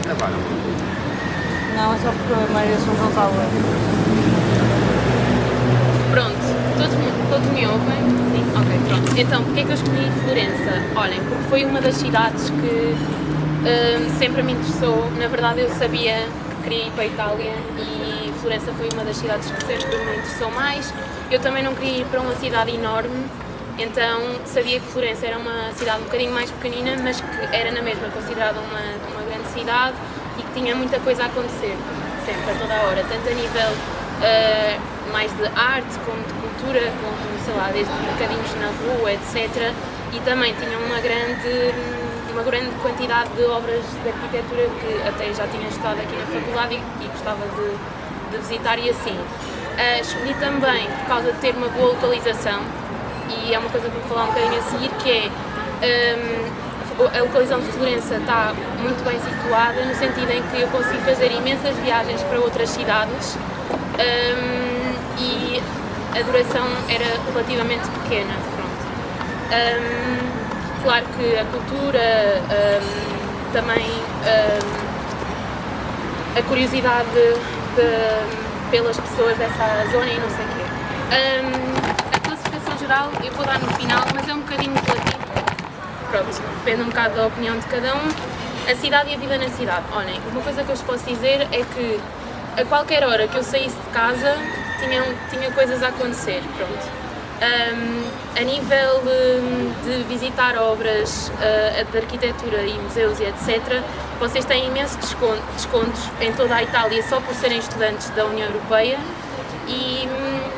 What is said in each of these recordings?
trabalham? Não, é só porque a maioria são João Paulo. Pronto, todos me ouvem? Sim? Ok, pronto. Então, porquê é que eu escolhi Florença? Olhem, porque foi uma das cidades que sempre me interessou. Na verdade, eu sabia que queria ir para a Itália e Florença foi uma das cidades que sempre me interessou mais. Eu também não queria ir para uma cidade enorme, então sabia que Florença era uma cidade um bocadinho mais pequenina, mas que era na mesma considerada uma grande cidade e que tinha muita coisa a acontecer, sempre, a toda a hora, tanto a nível mais de arte, como de cultura, como, sei lá, desde mercadinhos na rua, etc. E também tinha uma grande quantidade de obras de arquitetura que até já tinha estudado aqui na faculdade e gostava de visitar e assim. Escolhi também por causa de ter uma boa localização, e é uma coisa que vou falar um bocadinho a seguir, que é a localização de Florença está muito bem situada, no sentido em que eu consigo fazer imensas viagens para outras cidades e a duração era relativamente pequena. Pronto. Claro que a cultura, também a curiosidade pelas pessoas dessa zona e não sei o quê. A classificação geral eu vou dar no final, mas é um bocadinho relativo. Pronto, depende um bocado da opinião de cada um. A cidade e a vida na cidade. Olhem, uma coisa que eu vos posso dizer é que a qualquer hora que eu saísse de casa tinha coisas a acontecer. Pronto. A nível de visitar obras de arquitetura e museus e etc., vocês têm imensos descontos em toda a Itália só por serem estudantes da União Europeia, e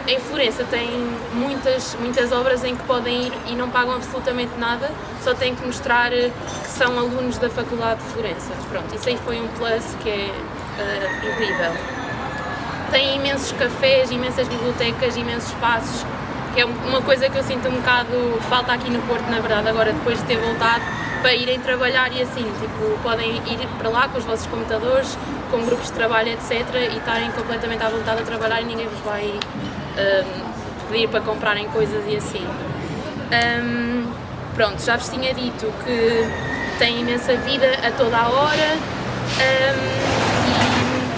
em Florença tem muitas obras em que podem ir e não pagam absolutamente nada, só têm que mostrar que são alunos da Faculdade de Florença. Pronto, isso aí foi um plus que é incrível. Tem imensos cafés, imensas bibliotecas, imensos espaços, que é uma coisa que eu sinto um bocado falta aqui no Porto, na verdade, agora depois de ter voltado, para irem trabalhar e assim, tipo, podem ir para lá com os vossos computadores, com grupos de trabalho, etc., e estarem completamente à vontade a trabalhar e ninguém vos vai pedir para comprarem coisas e assim. Pronto, já vos tinha dito que tem imensa vida a toda a hora,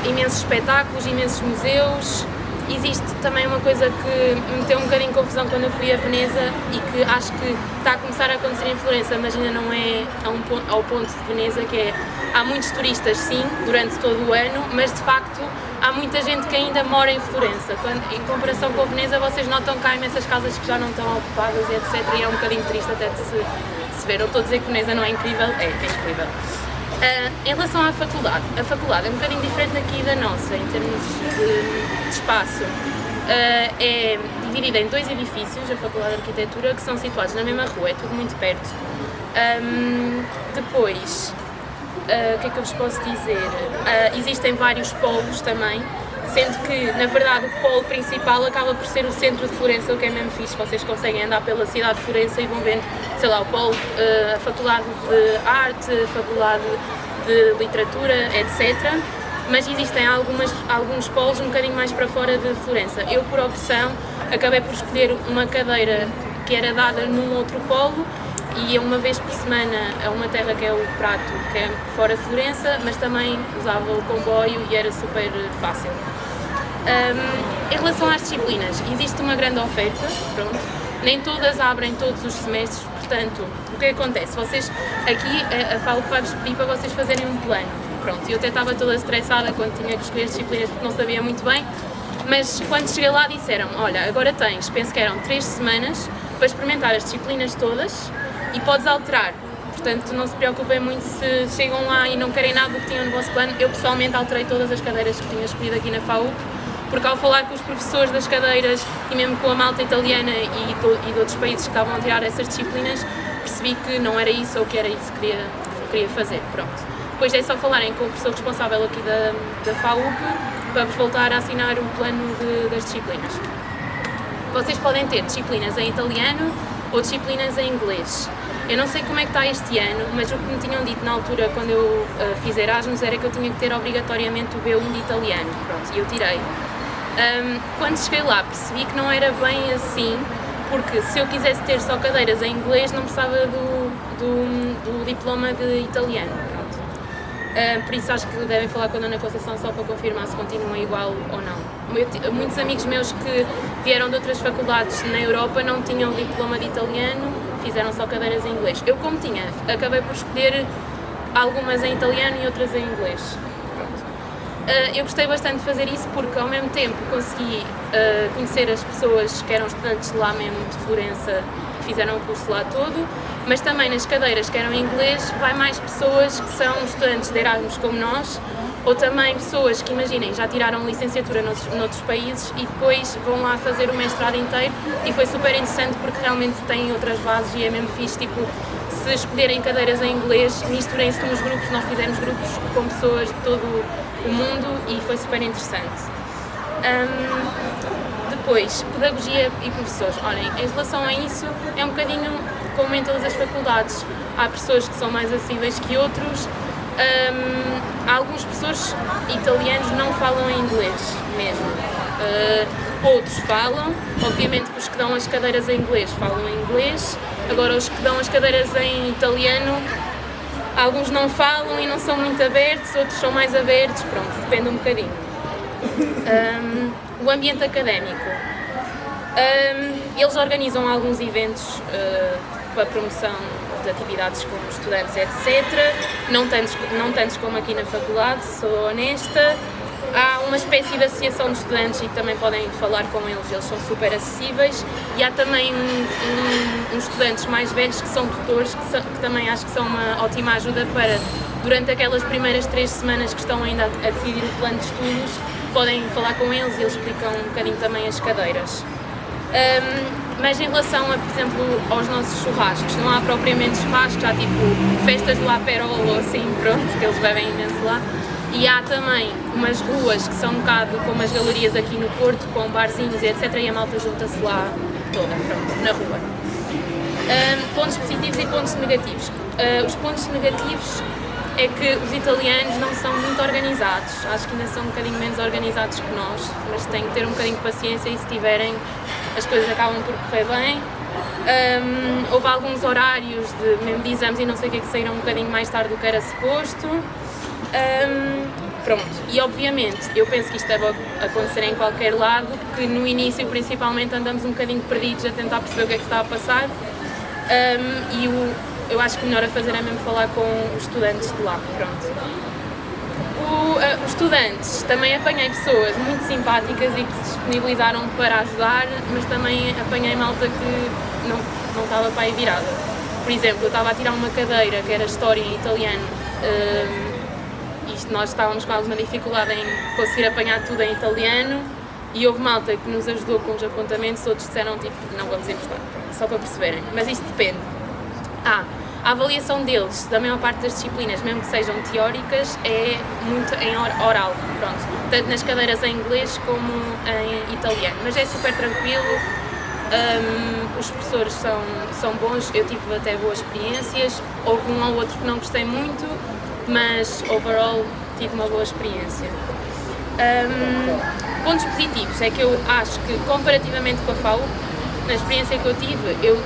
e imensos espetáculos, imensos museus. Existe também uma coisa que me meteu um bocadinho em confusão quando eu fui a Veneza e que acho que está a começar a acontecer em Florença, mas ainda não é ao ponto de Veneza, que é, há muitos turistas sim, durante todo o ano, mas de facto há muita gente que ainda mora em Florença. Em comparação com a Veneza, vocês notam que há imensas casas que já não estão ocupadas e etc, e é um bocadinho triste até de se ver. Eu estou a dizer que Veneza não é incrível, é incrível. Em relação à faculdade, a faculdade é um bocadinho diferente aqui da nossa, em termos de espaço. É dividida em 2 edifícios, a Faculdade de Arquitetura, que são situados na mesma rua, é tudo muito perto. Depois, o que é que eu vos posso dizer? Existem vários polos também, sendo que, na verdade, o polo principal acaba por ser o centro de Florença, o que é mesmo fixe. Vocês conseguem andar pela cidade de Florença e vão vendo, sei lá, o polo, a Faculdade de Arte, a Faculdade de Literatura, etc. Mas existem alguns polos um bocadinho mais para fora de Florença. Eu, por opção, acabei por escolher uma cadeira que era dada num outro polo e ia uma vez por semana a uma terra que é o Prato, que é fora de Florença, mas também usava o comboio e era super fácil. Em relação às disciplinas, existe uma grande oferta, pronto. Nem todas abrem todos os semestres, portanto, o que acontece? Vocês, aqui, a FAUP vai-vos pedir para vocês fazerem um plano, pronto. Eu até estava toda estressada quando tinha que escolher as disciplinas porque não sabia muito bem, mas quando cheguei lá disseram, olha, agora tens, penso que eram 3 semanas para experimentar as disciplinas todas e podes alterar. Portanto, não se preocupem muito se chegam lá e não querem nada do que tinham no vosso plano. Eu pessoalmente alterei todas as cadeiras que tinha escolhido aqui na FAUP, porque ao falar com os professores das cadeiras e mesmo com a malta italiana e de outros países que estavam a tirar essas disciplinas, percebi que não era isso ou que era isso que queria fazer. Pronto. Depois é só falarem com o professor responsável aqui da FAUP para vos voltar a assinar o plano das disciplinas. Vocês podem ter disciplinas em italiano ou disciplinas em inglês. Eu não sei como é que está este ano, mas o que me tinham dito na altura quando eu fiz Erasmus era que eu tinha que ter obrigatoriamente o B1 de italiano. Pronto, e eu tirei. Quando cheguei lá percebi que não era bem assim, porque se eu quisesse ter só cadeiras em inglês não precisava do diploma de italiano. Pronto. Por isso acho que devem falar com a Dona Conceição só para confirmar se continua igual ou não. Muitos amigos meus que vieram de outras faculdades na Europa não tinham diploma de italiano, fizeram só cadeiras em inglês. Eu, como tinha, acabei por escolher algumas em italiano e outras em inglês. Eu gostei bastante de fazer isso porque ao mesmo tempo consegui conhecer as pessoas que eram estudantes de lá mesmo, de Florença, que fizeram o curso lá todo, mas também nas cadeiras que eram em inglês vai mais pessoas que são estudantes de Erasmus como nós, ou também pessoas que, imaginem, já tiraram licenciatura noutros países e depois vão lá fazer o mestrado inteiro, e foi super interessante porque realmente têm outras bases e é mesmo fixe, tipo, se escolherem cadeiras em inglês, misturem-se nos grupos. Nós fizemos grupos com pessoas de todo o mundo e foi super interessante. Depois, pedagogia e professores. Olhem, em relação a isso, é um bocadinho como em todas as faculdades. Há pessoas que são mais acessíveis que outros. Alguns professores italianos não falam inglês mesmo. Outros falam, obviamente que os que dão as cadeiras em inglês falam em inglês. Agora, os que dão as cadeiras em italiano, alguns não falam e não são muito abertos, outros são mais abertos, pronto, depende um bocadinho. O ambiente académico. Eles organizam alguns eventos para promoção de atividades com estudantes, etc. Não tantos como aqui na faculdade, sou honesta. Há uma espécie de associação de estudantes e também podem falar com eles são super acessíveis. E há também uns estudantes mais velhos que são tutores, que também acho que são uma ótima ajuda para, durante aquelas primeiras 3 semanas que estão ainda a decidir o plano de estudos, podem falar com eles e eles explicam um bocadinho também as cadeiras. Mas em relação a, por exemplo, aos nossos churrascos, não há propriamente churrascos, há tipo festas do Aperol ou assim, pronto, que eles bebem imenso lá. E há também umas ruas que são um bocado como as galerias aqui no Porto, com barzinhos, etc. E a malta junta-se lá toda, pronto, na rua. Pontos positivos e pontos negativos. Os pontos negativos é que os italianos não são muito organizados. Acho que ainda são um bocadinho menos organizados que nós, mas têm que ter um bocadinho de paciência e se tiverem, as coisas acabam por correr bem. Houve alguns horários mesmo de exames e não sei o que saíram um bocadinho mais tarde do que era suposto. Pronto, e obviamente eu penso que isto deve acontecer em qualquer lado, que no início principalmente andamos um bocadinho perdidos a tentar perceber o que é que está a passar, eu acho que o melhor a fazer é mesmo falar com os estudantes de lá, pronto. Os estudantes, também apanhei pessoas muito simpáticas e que se disponibilizaram para ajudar, mas também apanhei malta que não estava para aí virada. Por exemplo, eu estava a tirar uma cadeira que era História em italiano, nós estávamos com alguma dificuldade em conseguir apanhar tudo em italiano e houve malta que nos ajudou com os apontamentos, outros disseram tipo, não vamos emprestar, só para perceberem, mas isto depende. A avaliação deles, da maior parte das disciplinas, mesmo que sejam teóricas, é muito em oral, pronto, tanto nas cadeiras em inglês como em italiano, mas é super tranquilo, os professores são bons, eu tive até boas experiências, houve um ou outro que não gostei muito, mas overall tive uma boa experiência. Pontos positivos é que eu acho que comparativamente com a FAU, na experiência que eu tive, eu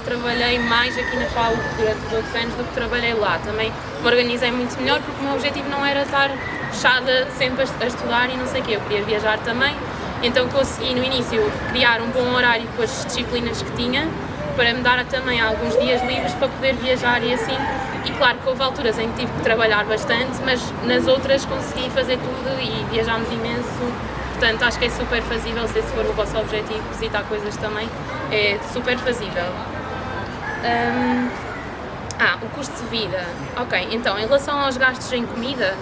trabalhei mais aqui na FAU durante os outros anos do que trabalhei lá. Também me organizei muito melhor porque o meu objetivo não era estar fechada sempre a estudar e não sei o quê, eu queria viajar também, então consegui no início criar um bom horário com as disciplinas que tinha para me dar também alguns dias livres para poder viajar e assim. E claro que houve alturas em que tive que trabalhar bastante, mas nas outras consegui fazer tudo e viajámos imenso. Portanto, acho que é super fazível, se esse for o vosso objetivo, visitar coisas também, é super fazível. O custo de vida. Ok, então, em relação aos gastos em comida,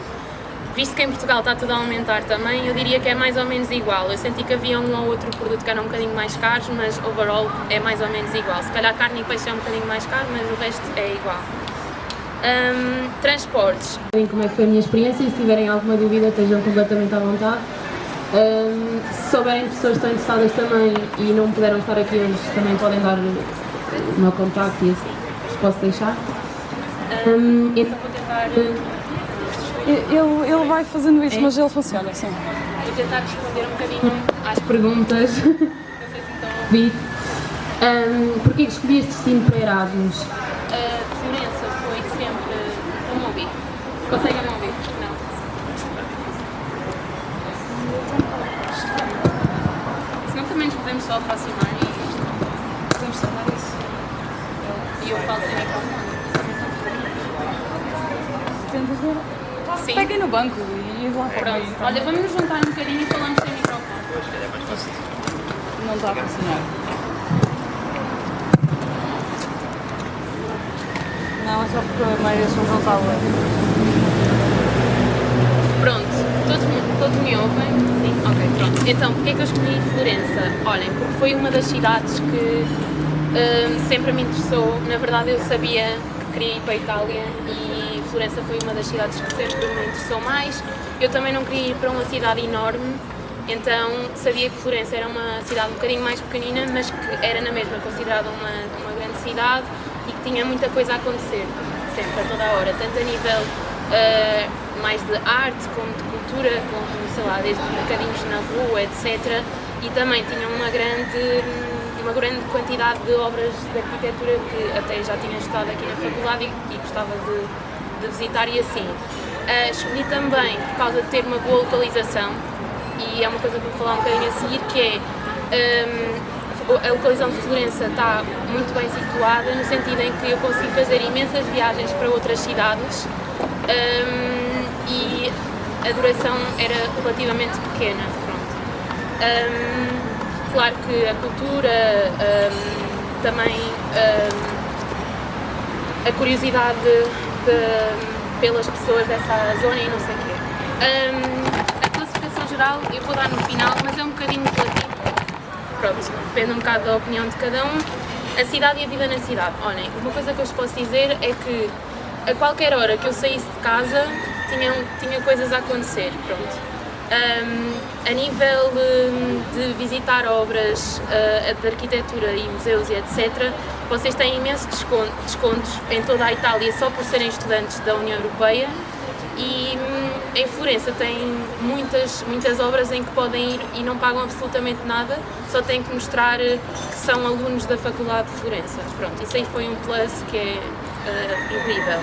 visto que em Portugal está tudo a aumentar também, eu diria que é mais ou menos igual. Eu senti que havia um ou outro produto que eram um bocadinho mais caros, mas overall é mais ou menos igual. Se calhar carne e peixe é um bocadinho mais caro, mas o resto é igual. Transportes. Como é que foi a minha experiência e se tiverem alguma dúvida estejam completamente à vontade. Se souberem pessoas que estão interessadas também e não puderam estar aqui hoje, também podem dar o meu contacto e assim, os posso deixar. Então vou tentar... Ele vai fazendo isso, mas ele funciona, sim. Vou tentar responder um bocadinho às perguntas. Não sei se estão a ouvir. Porquê que escolhi este destino para Erasmus? Florença foi sempre, como ouvi, Conseguem me ouvir? Não. Senão também nos podemos só aproximar e podemos só dar isso. E eu falo sem microfone. Sim. Peguem no banco e lá para Pronto. mim. Olha, vamos nos juntar um bocadinho e falamos sem microfone. Não está a funcionar. Não, é só porque a maioria das pessoas não está a ler. Pronto, todos me ouvem? Sim? Ok, pronto. Então, porquê é que eu escolhi Florença? Olhem, porque foi uma das cidades que sempre me interessou. Na verdade, eu sabia que queria ir para a Itália e Florença foi uma das cidades que sempre me interessou mais. Eu também não queria ir para uma cidade enorme, então sabia que Florença era uma cidade um bocadinho mais pequenina, mas que era na mesma considerada uma grande cidade e que tinha muita coisa a acontecer, sempre, a toda a hora, tanto a nível mais de arte, como de cultura, como, sei lá, desde mercadinhos na rua, etc. E também tinha uma grande quantidade de obras de arquitetura que até já tinha estudado aqui na faculdade e gostava de visitar e assim. Escolhi também por causa de ter uma boa localização, e é uma coisa que vou falar um bocadinho a seguir, que é a localização de Florença está muito bem situada, no sentido em que eu consegui fazer imensas viagens para outras cidades e a duração era relativamente pequena. Pronto. Claro que a cultura, também a curiosidade pelas pessoas dessa zona e não sei o quê. A classificação geral eu vou dar no final, mas é um bocadinho relativo. Pronto, depende um bocado da opinião de cada um. A cidade e a vida na cidade. Olhem, uma coisa que eu vos posso dizer é que a qualquer hora que eu saísse de casa tinha coisas a acontecer. Pronto. A nível de visitar obras de arquitetura e museus e etc., vocês têm imensos descontos em toda a Itália só por serem estudantes da União Europeia, e em Florença tem muitas obras em que podem ir e não pagam absolutamente nada, só têm que mostrar que são alunos da Faculdade de Florença. Pronto, isso aí foi um plus que é incrível.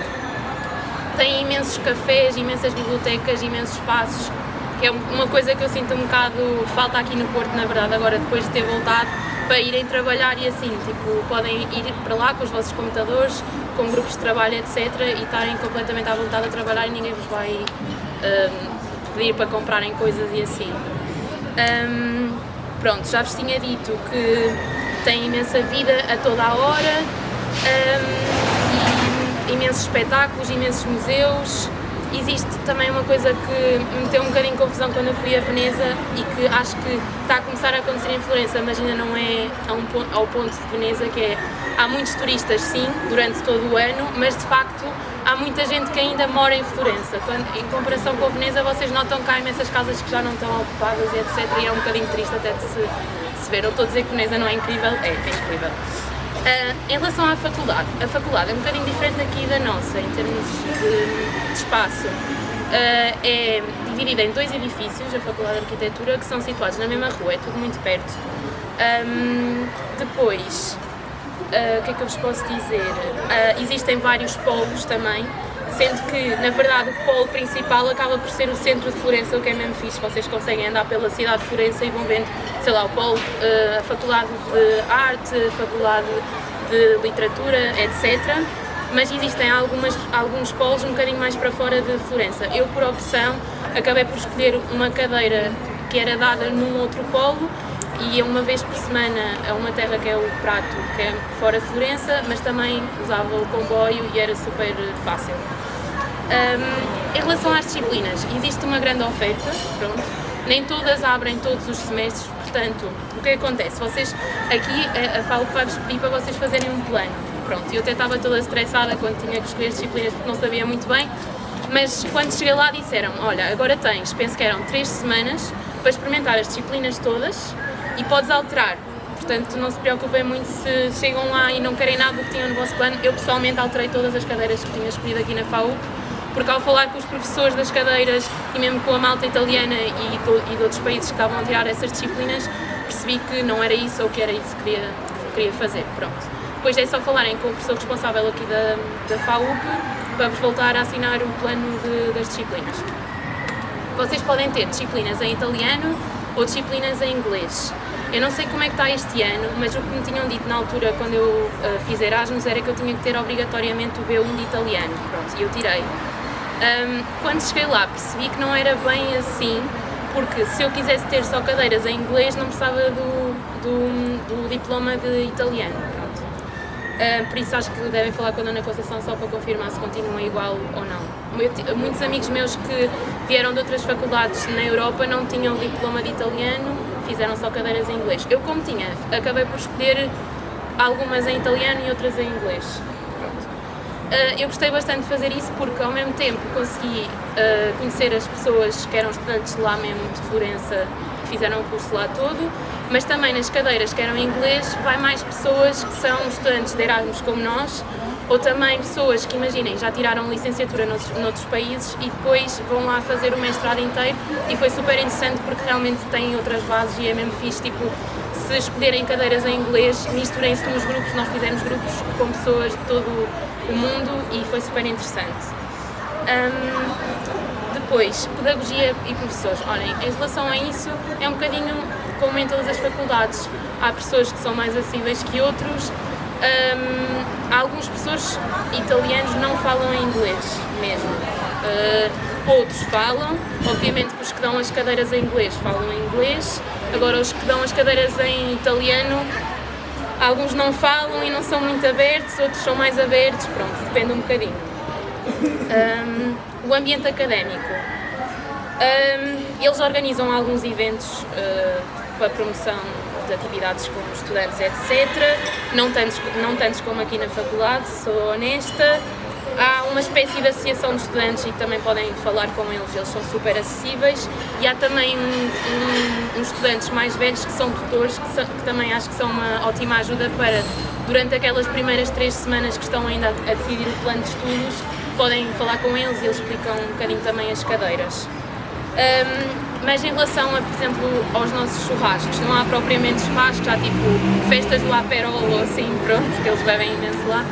Tem imensos cafés, imensas bibliotecas, imensos espaços, que é uma coisa que eu sinto um bocado falta aqui no Porto, na verdade, agora depois de ter voltado, para irem trabalhar e assim, tipo, podem ir para lá com os vossos computadores, com grupos de trabalho, etc, e estarem completamente à vontade a trabalhar e ninguém vos vai pedir para comprarem coisas e assim. Pronto, já vos tinha dito que tem imensa vida a toda a hora, e imensos espetáculos, imensos museus. Existe também uma coisa que me meteu um bocadinho de confusão quando eu fui a Veneza e que acho que está a começar a acontecer em Florença, mas ainda não é ao ponto de Veneza, que é, há muitos turistas sim, durante todo o ano, mas de facto há muita gente que ainda mora em Florença. Em comparação com a Veneza, vocês notam que há imensas casas que já não estão ocupadas e etc, e é um bocadinho triste até de se ver. Eu estou a dizer que Veneza não é incrível, é incrível. Em relação à faculdade, a faculdade é um bocadinho diferente aqui da nossa, em termos de espaço. É dividida em 2 edifícios, a Faculdade de Arquitetura, que são situados na mesma rua, é tudo muito perto. Depois, o que é que eu vos posso dizer? Existem vários polos também, sendo que, na verdade, o polo principal acaba por ser o centro de Florença, o que é mesmo fixe. Vocês conseguem andar pela cidade de Florença e vão vendo, sei lá, o polo, a Faculdade de Arte, a Faculdade de Literatura, etc. Mas existem alguns polos um bocadinho mais para fora de Florença. Eu, por opção, acabei por escolher uma cadeira que era dada num outro polo e ia uma vez por semana a uma terra que é o Prato, que é fora de Florença, mas também usava o comboio e era super fácil. Em relação às disciplinas, existe uma grande oferta, pronto. Nem todas abrem todos os semestres, portanto, o que acontece? Vocês, aqui a FAUP vai-vos pedir para vocês fazerem um plano, pronto. Eu até estava toda estressada quando tinha que escolher as disciplinas porque não sabia muito bem, mas quando cheguei lá disseram, olha, agora tens, penso que eram 3 semanas para experimentar as disciplinas todas e podes alterar. Portanto, não se preocupem muito se chegam lá e não querem nada do que tinham no vosso plano. Eu pessoalmente alterei todas as cadeiras que tinha escolhido aqui na FAUP, porque ao falar com os professores das cadeiras e mesmo com a malta italiana e de outros países que estavam a tirar essas disciplinas, percebi que não era isso ou que era isso que queria fazer. Pronto. Depois é só falarem com o professor responsável aqui da FAUP para vos voltar a assinar o plano das disciplinas. Vocês podem ter disciplinas em italiano ou disciplinas em inglês. Eu não sei como é que está este ano, mas o que me tinham dito na altura quando eu fiz Erasmus era que eu tinha que ter obrigatoriamente o B1 de italiano. Pronto, e eu tirei. Quando cheguei lá percebi que não era bem assim, porque se eu quisesse ter só cadeiras em inglês não precisava do diploma de italiano. Pronto. Por isso acho que devem falar com a Dona Conceição só para confirmar se continua igual ou não. Muitos amigos meus que vieram de outras faculdades na Europa não tinham o diploma de italiano, fizeram só cadeiras em inglês. Eu, como tinha, acabei por escolher algumas em italiano e outras em inglês. Eu gostei bastante de fazer isso porque, ao mesmo tempo, consegui conhecer as pessoas que eram estudantes lá mesmo de Florença, que fizeram o curso lá todo, mas também nas cadeiras que eram em inglês vai mais pessoas que são estudantes de Erasmus como nós, ou também pessoas que, imaginem, já tiraram licenciatura noutros países e depois vão lá fazer o mestrado inteiro, e foi super interessante porque realmente têm outras bases e é mesmo fixe, tipo, se escolherem cadeiras em inglês, misturem-se nos grupos. Nós fizemos grupos com pessoas de todo o mundo e foi super interessante. Depois, pedagogia e professores. Olhem, em relação a isso, é um bocadinho como em todas as faculdades. Há pessoas que são mais acessíveis que outros. Alguns professores italianos não falam em inglês mesmo. Outros falam, obviamente que os que dão as cadeiras em inglês falam em inglês. Agora, os que dão as cadeiras em italiano, alguns não falam e não são muito abertos, outros são mais abertos, pronto, depende um bocadinho. O ambiente académico. Eles organizam alguns eventos para promoção de atividades com estudantes, etc. Não tantos como aqui na faculdade, sou honesta. Há uma espécie de associação de estudantes e também podem falar com eles são super acessíveis. E há também uns estudantes mais velhos que são tutores, que também acho que são uma ótima ajuda para, durante aquelas primeiras 3 semanas que estão ainda a decidir o plano de estudos, podem falar com eles e eles explicam um bocadinho também as cadeiras. Mas em relação, por exemplo, aos nossos churrascos, não há propriamente churrascos, há tipo festas do Aperol ou assim, pronto, que eles bebem imenso lá.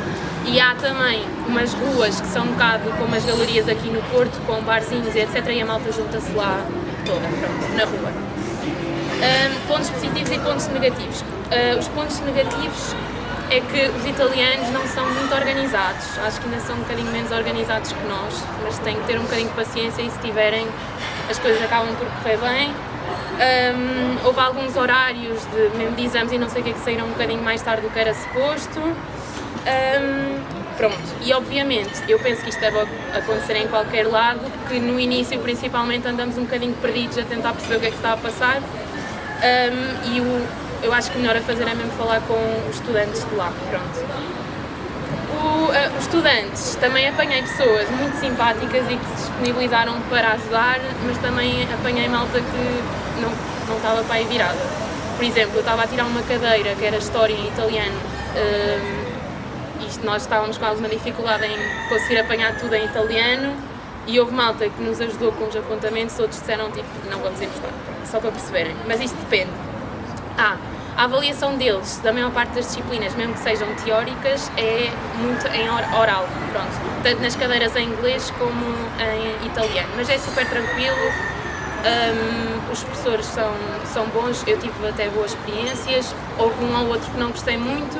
E há também umas ruas que são um bocado como as galerias aqui no Porto, com barzinhos e etc. E a malta junta-se lá toda, pronto, na rua. Pontos positivos e pontos negativos. Os pontos negativos é que os italianos não são muito organizados. Acho que ainda são um bocadinho menos organizados que nós, mas têm que ter um bocadinho de paciência e se tiverem, as coisas acabam por correr bem. Houve alguns horários mesmo de exames e não sei o que saíram um bocadinho mais tarde do que era suposto. Pronto, e obviamente eu penso que isto deve acontecer em qualquer lado, que no início principalmente andamos um bocadinho perdidos a tentar perceber o que é que está a passar, eu acho que o melhor a fazer é mesmo falar com os estudantes de lá, pronto. Os estudantes, também apanhei pessoas muito simpáticas e que se disponibilizaram para ajudar, mas também apanhei malta que não estava para aí virada. Por exemplo, eu estava a tirar uma cadeira que era História em italiano, nós estávamos com alguma dificuldade em conseguir apanhar tudo em italiano e houve malta que nos ajudou com os apontamentos, outros disseram tipo, não vamos emprestar, só para perceberem, mas isto depende. A avaliação deles, da maior parte das disciplinas, mesmo que sejam teóricas, é muito em oral, pronto, tanto nas cadeiras em inglês como em italiano, mas é super tranquilo. Os professores são bons, eu tive até boas experiências, houve um ou outro que não gostei muito,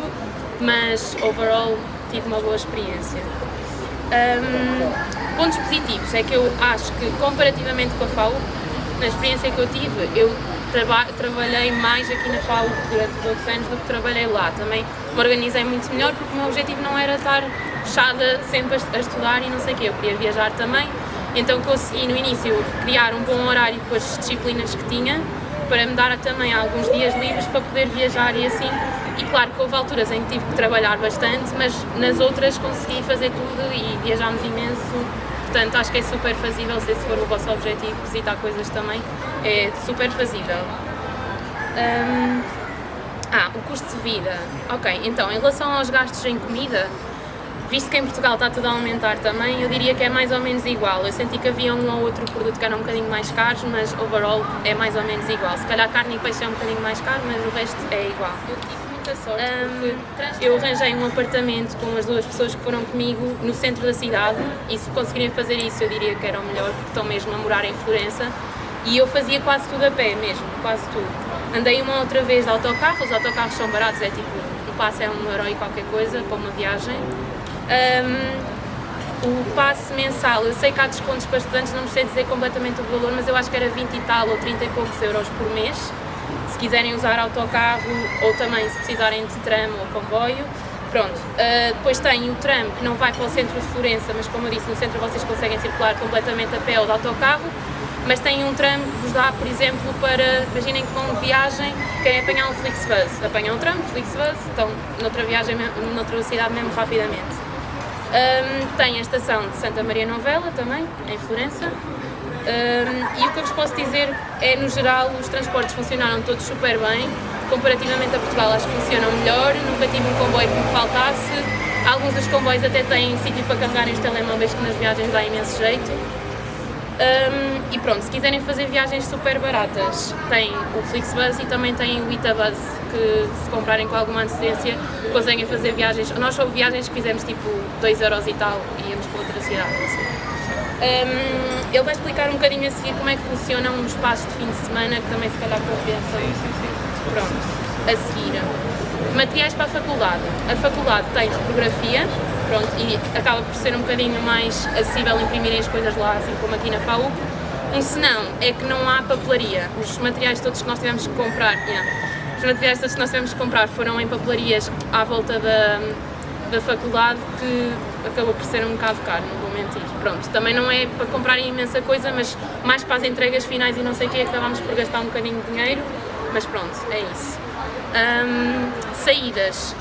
mas overall tive uma boa experiência. Pontos positivos é que eu acho que, comparativamente com a FAU, na experiência que eu tive, eu trabalhei mais aqui na FAU durante os outros anos do que trabalhei lá. Também me organizei muito melhor porque o meu objetivo não era estar fechada sempre a estudar e não sei o quê, eu queria viajar também. Então consegui no início criar um bom horário com as disciplinas que tinha, para me dar também alguns dias livres para poder viajar e assim. E claro que houve alturas em que tive que trabalhar bastante, mas nas outras consegui fazer tudo e viajámos imenso. Portanto, acho que é super fazível, se esse for o vosso objetivo, visitar coisas também, é super fazível. O custo de vida. Ok, então, em relação aos gastos em comida, visto que em Portugal está tudo a aumentar também, eu diria que é mais ou menos igual. Eu senti que havia um ou outro produto que era um bocadinho mais caros, mas overall é mais ou menos igual. Se calhar carne e peixe é um bocadinho mais caro, mas o resto é igual. Eu tive muita sorte, porque eu arranjei um apartamento com as 2 pessoas que foram comigo no centro da cidade, e se conseguirem fazer isso eu diria que era o melhor, porque estão mesmo a morar em Florença, e eu fazia quase tudo a pé mesmo, quase tudo. Andei uma outra vez de autocarro, os autocarros são baratos, é tipo, o passe é €1 e qualquer coisa para uma viagem. O passe mensal, eu sei que há descontos para estudantes, não me sei dizer completamente o valor, mas eu acho que era 20 e tal ou 30 e poucos euros por mês, se quiserem usar autocarro ou também se precisarem de tram ou comboio. Pronto, depois tem o tram que não vai para o centro de Florença, mas como eu disse, no centro vocês conseguem circular completamente a pé ou de autocarro, mas tem um tram que vos dá, por exemplo, para, imaginem que vão de viagem, querem apanhar um Flixbus, apanham um tram, Flixbus, estão noutra viagem, noutra cidade mesmo rapidamente. Tem a estação de Santa Maria Novella também, em Florença, e o que eu vos posso dizer é, no geral, os transportes funcionaram todos super bem, comparativamente a Portugal acho que funcionam melhor, nunca tive um comboio que me faltasse, alguns dos comboios até têm sítio para carregarem os telemóveis, que nas viagens dá imenso jeito. E pronto, se quiserem fazer viagens super baratas, tem o Flixbus e também tem o Itabus, que se comprarem com alguma antecedência conseguem fazer viagens. Nós houve viagens que fizemos tipo €2 e tal e íamos para outra cidade. Assim. Ele vai explicar um bocadinho a seguir como é que funcionam os passos de fim de semana, que também se calhar compensa. Pronto, a seguir. Materiais para a faculdade. A faculdade tem reprografia, pronto, e acaba por ser um bocadinho mais acessível imprimirem as coisas lá, assim como aqui na FAU. Um senão é que não há papelaria. Os materiais todos que nós tivemos que comprar, os materiais todos que nós tivemos que comprar foram em papelarias à volta da faculdade, que acabou por ser um bocado caro, não vou mentir. Pronto, também não é para comprarem imensa coisa, mas mais para as entregas finais e não sei o que, acabámos por gastar um bocadinho de dinheiro, mas pronto, é isso. Saídas.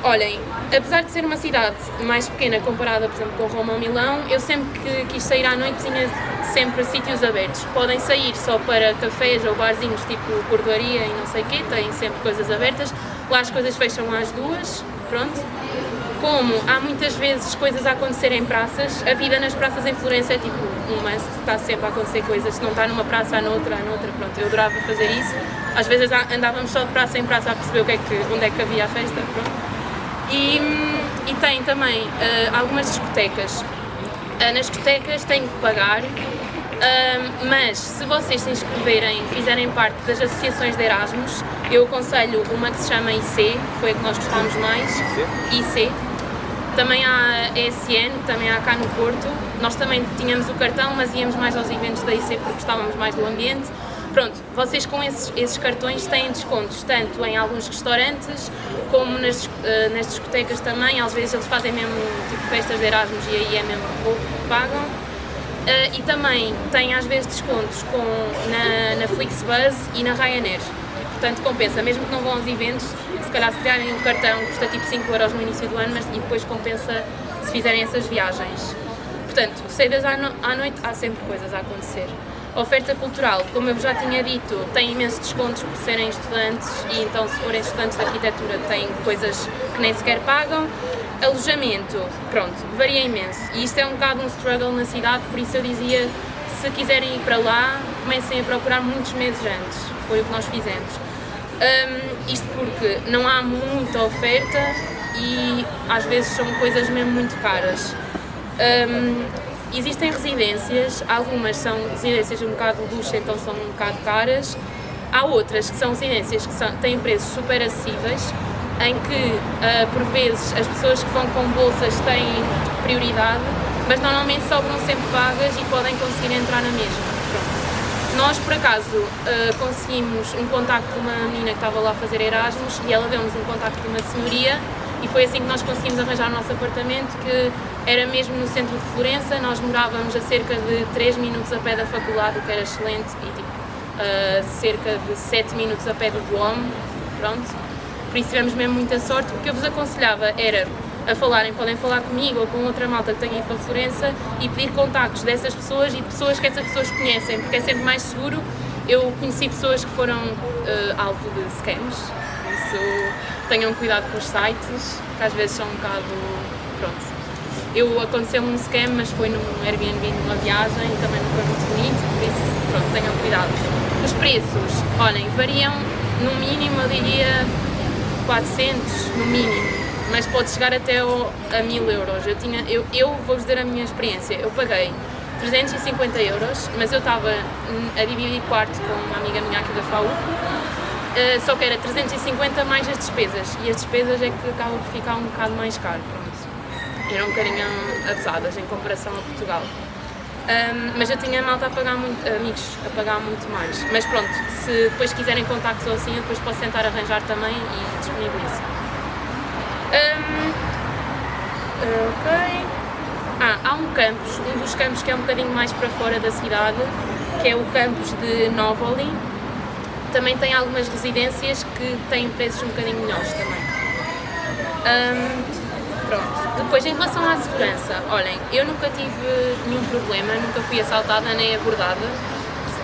Olhem, apesar de ser uma cidade mais pequena comparada, por exemplo, com Roma ou Milão, eu sempre que quis sair à noite tinha sempre sítios abertos. Podem sair só para cafés ou barzinhos tipo cordoaria e não sei o quê, têm sempre coisas abertas. Lá as coisas fecham às 2, pronto. Como há muitas vezes coisas a acontecer em praças, a vida nas praças em Florença é tipo um must, está sempre a acontecer coisas, se não está numa praça há noutra, pronto, eu adorava fazer isso. Às vezes andávamos só de praça em praça a perceber onde é que havia a festa, pronto. E tem também algumas discotecas. Nas discotecas têm que pagar, mas se vocês se inscreverem e fizerem parte das associações de Erasmus, eu aconselho uma que se chama IC, foi a que nós gostámos mais, IC. Também há a ESN, também há cá no Porto. Nós também tínhamos o cartão, mas íamos mais aos eventos da IC porque gostávamos mais do ambiente. Pronto, vocês com esses cartões têm descontos, tanto em alguns restaurantes, como nas discotecas também. Às vezes eles fazem mesmo tipo festas de Erasmus e aí é mesmo pouco que pagam. E também têm às vezes descontos na Flixbus e na Ryanair. Portanto compensa, mesmo que não vão aos eventos, se calhar se criarem um cartão custa tipo 5 euros no início do ano, mas e depois compensa se fizerem essas viagens. Portanto, saídas à noite há sempre coisas a acontecer. A oferta cultural, como eu já tinha dito, tem imensos descontos por serem estudantes e então se forem estudantes de arquitetura têm coisas que nem sequer pagam. Alojamento, pronto, varia imenso e isto é um bocado um struggle na cidade, por isso eu dizia, se quiserem ir para lá, comecem a procurar muitos meses antes, foi o que nós fizemos. Isto porque não há muita oferta e às vezes são coisas mesmo muito caras. Existem residências, algumas são residências um bocado de luxo, então são um bocado caras. Há outras que são residências que têm preços super acessíveis, em que, por vezes, as pessoas que vão com bolsas têm prioridade, mas normalmente sobram sempre vagas e podem conseguir entrar na mesma. Pronto. Nós, por acaso, conseguimos um contacto de uma menina que estava lá a fazer Erasmus e ela deu-nos um contacto de uma senhoria e foi assim que nós conseguimos arranjar o nosso apartamento, que era mesmo no centro de Florença. Nós morávamos a cerca de 3 minutos a pé da faculdade, o que era excelente, e tipo, cerca de 7 minutos a pé do Duomo, pronto. Por isso tivemos mesmo muita sorte. O que eu vos aconselhava era podem falar comigo ou com outra malta que tenha ido para Florença e pedir contactos dessas pessoas e pessoas que essas pessoas conhecem, porque é sempre mais seguro. Eu conheci pessoas que foram alvo de scams, por isso tenham cuidado com os sites, que às vezes são um bocado, pronto. Aconteceu-me um scam, mas foi num Airbnb, numa viagem, e também não foi muito bonito, por isso, pronto, tenham cuidado. Os preços, olhem, variam no mínimo, eu diria, 400 no mínimo, mas pode chegar até a 1000 euros. Eu vou-vos dar a minha experiência, eu paguei 350 euros, mas eu estava a dividir quarto com uma amiga minha aqui da FAU, só que era 350 mais as despesas, e as despesas é que acabam por ficar um bocado mais caro, pronto. Eram um bocadinho abusadas em comparação a Portugal. Mas eu tinha malta a pagar muito, amigos a pagar muito mais. Mas pronto, se depois quiserem contactos ou assim, eu depois posso tentar arranjar também e disponibilizo. Ok. Há um campus, um dos campos que é um bocadinho mais para fora da cidade, que é o campus de Novoli. Também tem algumas residências que têm preços um bocadinho melhores também. Pronto. Depois, em relação à segurança, olhem, eu nunca tive nenhum problema, nunca fui assaltada nem abordada.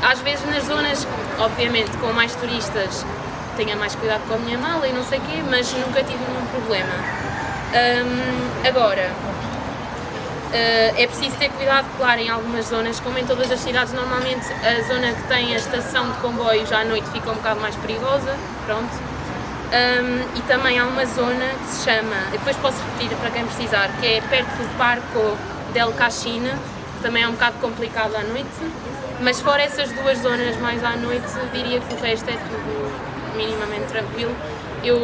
Às vezes nas zonas, obviamente, com mais turistas, tenha mais cuidado com a minha mala e não sei o quê, mas nunca tive nenhum problema. Agora, é preciso ter cuidado, claro, em algumas zonas, como em todas as cidades, normalmente a zona que tem a estação de comboios à noite fica um bocado mais perigosa, pronto. E também há uma zona que se chama, depois posso repetir para quem precisar, que é perto do Parco del Cascina, que também é um bocado complicado à noite, mas fora essas duas zonas mais à noite, diria que o resto é tudo minimamente tranquilo. Eu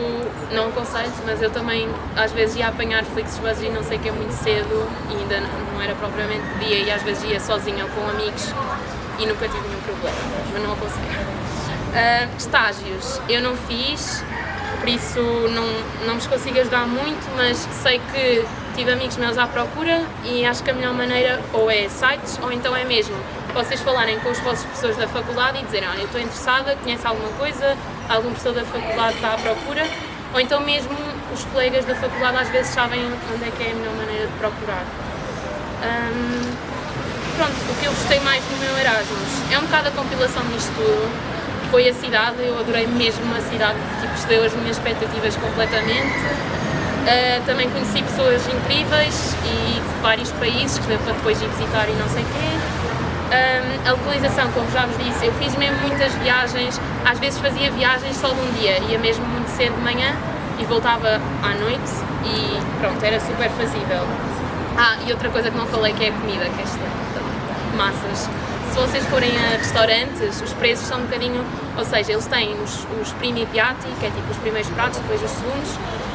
não aconselho, mas eu também às vezes ia apanhar Flixbus e não sei o que é muito cedo e ainda não era propriamente dia e às vezes ia sozinha ou com amigos e nunca tive nenhum problema, mas não aconselho. Estágios eu não fiz, por isso não vos consigo ajudar muito, mas sei que tive amigos meus à procura e acho que a melhor maneira ou é sites ou então é mesmo vocês falarem com os vossos professores da faculdade e dizerem: olha, eu estou interessada, conhece alguma coisa, algum professor da faculdade está à procura, ou então mesmo os colegas da faculdade às vezes sabem onde é que é a melhor maneira de procurar. Pronto, o que eu gostei mais no meu Erasmus é um bocado a compilação disto tudo, foi a cidade, eu adorei mesmo a cidade, tipo, excedeu as minhas expectativas completamente. Também conheci pessoas incríveis e de vários países que deu para depois ir visitar e não sei o quê. A localização, como já vos disse, eu fiz mesmo muitas viagens, às vezes fazia viagens só de um dia, ia mesmo muito cedo de manhã e voltava à noite e pronto, era super fazível. E outra coisa que não falei que é a comida, que é excelente, massas. Se vocês forem a restaurantes, os preços são um bocadinho, ou seja, eles têm os primi piatti, que é tipo os primeiros pratos, depois os segundos,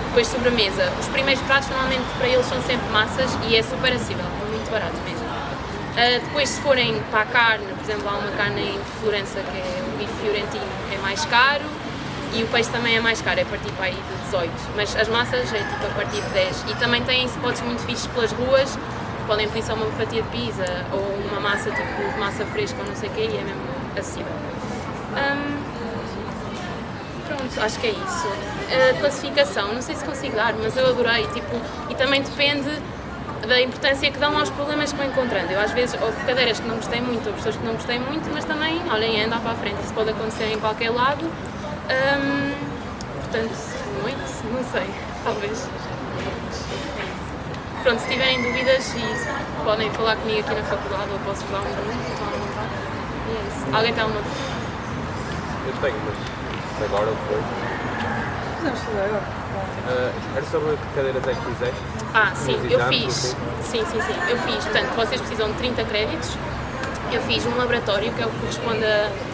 depois sobremesa. Os primeiros pratos normalmente para eles são sempre massas e é super acessível, é muito barato mesmo. Depois, se forem para a carne, por exemplo, há uma carne em Florença que é o bife fiorentino, é mais caro e o peixe também é mais caro, é a partir para aí de 18, mas as massas é tipo a partir de 10. E também têm spots muito fixos pelas ruas, podem pedir só uma fatia de pizza ou uma massa tipo massa fresca ou não sei o quê e é mesmo acessível. Pronto, acho que é isso. Classificação, não sei se consigo dar, mas eu adorei, tipo, e também depende da importância que dão aos problemas que vão encontrando. Eu às vezes houve cadeiras que não gostei muito, ou pessoas que não gostei muito, mas também, olhem, andar para a frente, isso pode acontecer em qualquer lado. Portanto, muito, não sei, talvez. Pronto, se tiverem dúvidas, podem falar comigo aqui na faculdade, ou posso dar um número, estão à vontade. E é isso. Alguém tem alguma dúvida? Eu tenho, mas agora ou depois. Podemos fazer agora. Era sobre que cadeiras é que fizeste? Sim, eu fiz. Sim. Eu fiz, portanto, vocês precisam de 30 créditos. Eu fiz um laboratório, que é o que corresponde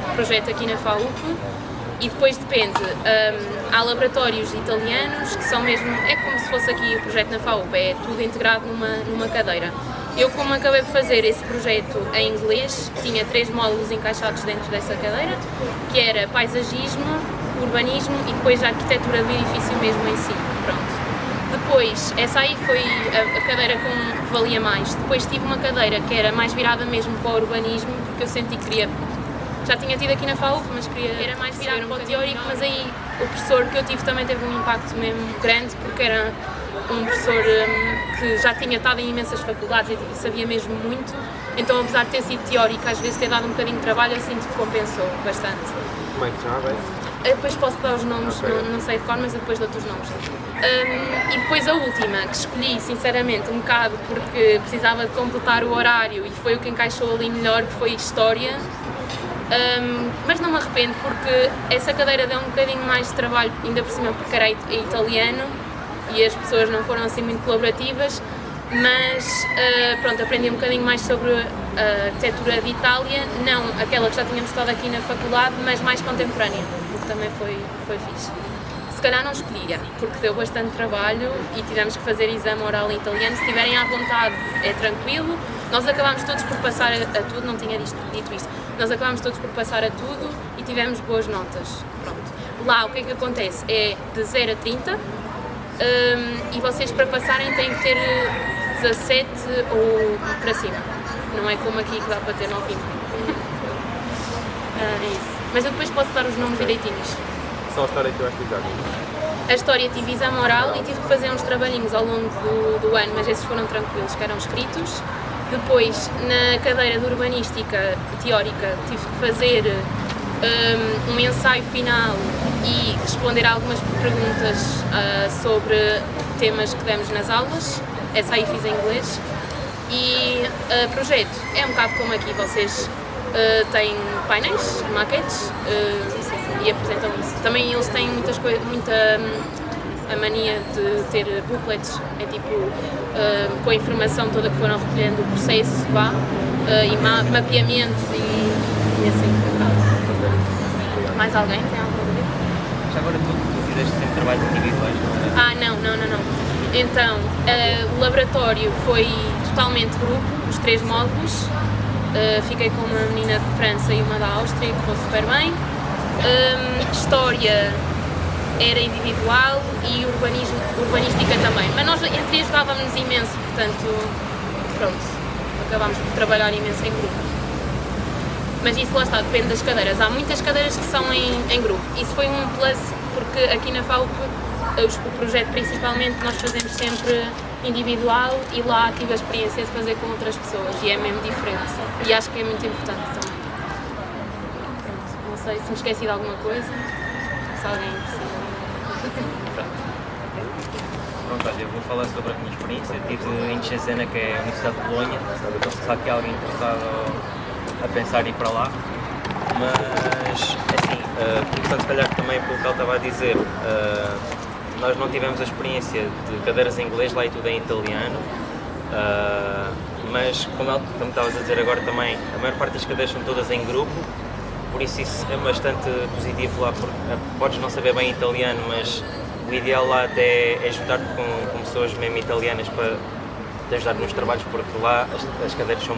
ao projeto aqui na FAUP, e depois depende, há laboratórios italianos que são mesmo, é como se fosse aqui o projeto na FAUP, é tudo integrado numa cadeira. Eu, como acabei de fazer esse projeto em inglês, tinha 3 módulos encaixados dentro dessa cadeira, que era paisagismo, urbanismo e depois a arquitetura do edifício mesmo em si, pronto. Depois, essa aí foi a cadeira que valia mais. Depois tive uma cadeira que era mais virada mesmo para o urbanismo, porque eu senti que queria, já tinha tido aqui na FAUP, mas era mais virada para o teórico, mas aí o professor que eu tive também teve um impacto mesmo grande, porque era um professor que já tinha estado em imensas faculdades e sabia mesmo muito, então apesar de ter sido teórico, às vezes ter dado um bocadinho de trabalho, eu sinto que compensou bastante. Como é que chamava isso? Eu depois posso dar os nomes, Okay. não sei de cor, mas eu depois dou-te os nomes. E depois a última, que escolhi sinceramente um bocado porque precisava de completar o horário e foi o que encaixou ali melhor, que foi História. Mas não me arrependo porque essa cadeira deu um bocadinho mais de trabalho, ainda por cima porque era italiano e as pessoas não foram assim muito colaborativas, mas pronto, aprendi um bocadinho mais sobre a arquitetura de Itália, não aquela que já tínhamos estado aqui na faculdade, mas mais contemporânea, o que também foi fixe. Se calhar não escolhia, porque deu bastante trabalho e tivemos que fazer exame oral em italiano. Se tiverem à vontade, é tranquilo. Nós acabámos todos por passar a tudo, não tinha dito isto, nós acabámos todos por passar a tudo e tivemos boas notas. Pronto. Lá o que é que acontece? É de 0 a 30 e vocês para passarem têm que ter 17 ou para cima. Não é como aqui que dá para ter 9. É isso. Mas eu depois posso dar os nomes direitinhos. Só a história que eu acho que já. A história tive exame oral e tive que fazer uns trabalhinhos ao longo do ano, mas esses foram tranquilos, que eram escritos. Depois, na cadeira de urbanística teórica, tive que fazer um ensaio final e responder a algumas perguntas sobre temas que demos nas aulas. Essa aí fiz em inglês. E projeto é um bocado como aqui, vocês têm painéis, maquetes e apresentam isso. Também eles têm muita a mania de ter booklets, é tipo com a informação toda que foram recolhendo, o processo, e mapeamento e assim. Mais alguém tem alguma dúvida? Já agora tu fizeste sempre trabalhos individuais, não é? Não. Então, o laboratório foi totalmente grupo, os 3 módulos. Fiquei com uma menina de França e uma da Áustria, que correu super bem. História era individual e urbanística também, mas nós entre ajudávamos imenso, portanto, pronto, acabámos por trabalhar imenso em grupo. Mas isso lá está, depende das cadeiras. Há muitas cadeiras que são em grupo. Isso foi um plus, porque aqui na FAUP o projeto principalmente nós fazemos sempre individual e lá tive a experiência de fazer com outras pessoas e é mesmo diferente. E acho que é muito importante também. Pronto, não sei se me esqueci de alguma coisa, se alguém precisa. Pronto, olha, eu vou falar sobre a minha experiência. Eu estive em Cesena, que é a Universidade de Bolonha. Se há aqui alguém interessado a pensar em ir para lá. Mas, assim, começando se calhar também pelo que ele estava a dizer, nós não tivemos a experiência de cadeiras em inglês, lá e tudo em italiano. Mas, como estavas a dizer agora também, a maior parte das cadeiras são todas em grupo. Por isso é bastante positivo lá, porque podes não saber bem italiano, mas o ideal lá até é juntar-te com pessoas mesmo italianas para te ajudar nos trabalhos, porque lá as cadeiras são